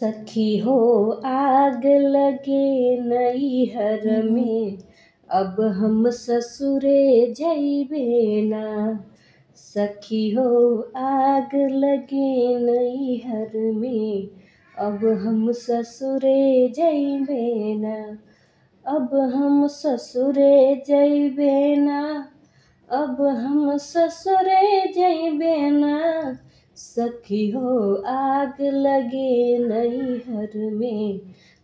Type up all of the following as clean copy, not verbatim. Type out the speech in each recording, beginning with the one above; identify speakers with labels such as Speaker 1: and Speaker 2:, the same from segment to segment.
Speaker 1: सखी हो आग लगे नैहर में, अब हम ससुरे जइबे ना। सखी हो आग लगे नैहर में, अब हम ससुरे जइबे ना। अब हम ससुरे जइबे ना, अब हम ससुरे जइबे ना। सखी हो आग लगे नैहर में,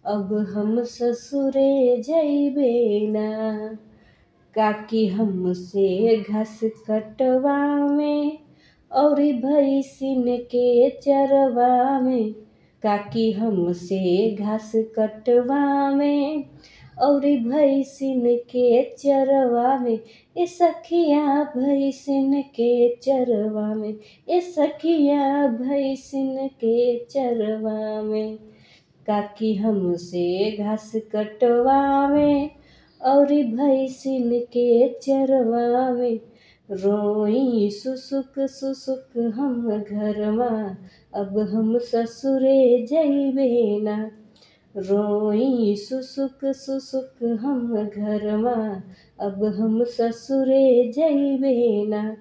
Speaker 1: अब हम ससुरे जइबे ना। काकी हमसे घास कटवावे और भैंसिन के चरवावे। काकी हमसे घास कटवावे और भैंसिन के चरवावे। ए सखिया भैंसिन के चरवावे, ए सखिया भैंसिन के चरवावे। काकी हमसे घास कटवावे और भैंसिन के चरवावे। रोई सुसुक सुसुक हम घरमा, अब हम ससुरे जइबे ना। रोई सुसुक सुसुक हम घरमा, अब हम ससुरे जइबे ना।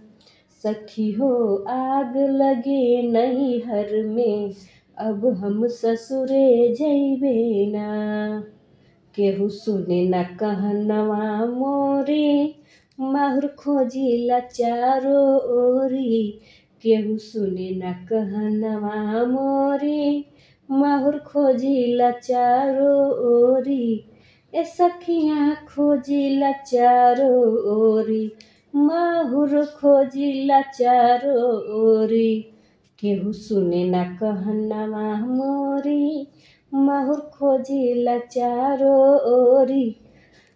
Speaker 1: सखी हो आग लगे नैहर में, अब हम ससुरे जइबे ना। केहू सुने न कहनवा मोरी, माहुर खोजिला चारो ओरी। केहू सुने न कहनवा मोरी, माहुर खोजिला चारो ओरी। ए सखिया खोजिला चारो ओरी, माहुर खोजिला चारो ओरी। केहू सुने न कहनवा मोरी, माहुर खोजिला चारो ओरी।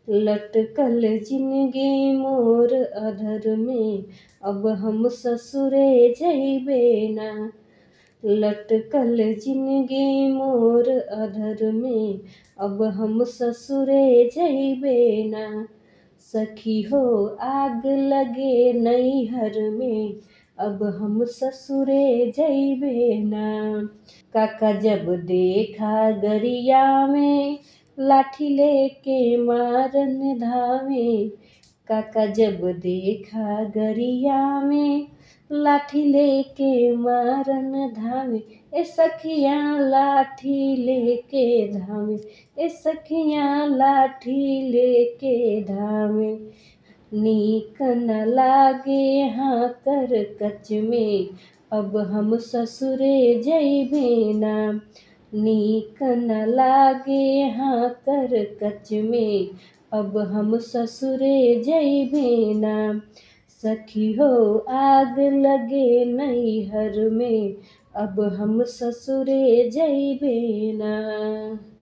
Speaker 1: लटकल जिंदगी मोर अधर में, अब हम ससुरे जइबे ना। लटकल जिंदगी मोर अधर में, अब हम ससुरे जइबे ना। सखी हो आग लगे नैहर में, अब हम ससुरे जइबे ना। काका जब देखा गरिया में, लाठी लेके मारन धावे। काका जब देखा गरिया में, लाठी लेके मारन धावे। ए सखिया लाठी लेके धावे, ए सखिया लाठी लेके धावे। नीक न लागे हाकर कच में, अब हम ससुरे जइबे ना। नीक न लागे हाकर कच में, अब हम ससुरे जइबे ना। सखी हो आग लगे नैहर में, अब हम ससुरे जइबे ना।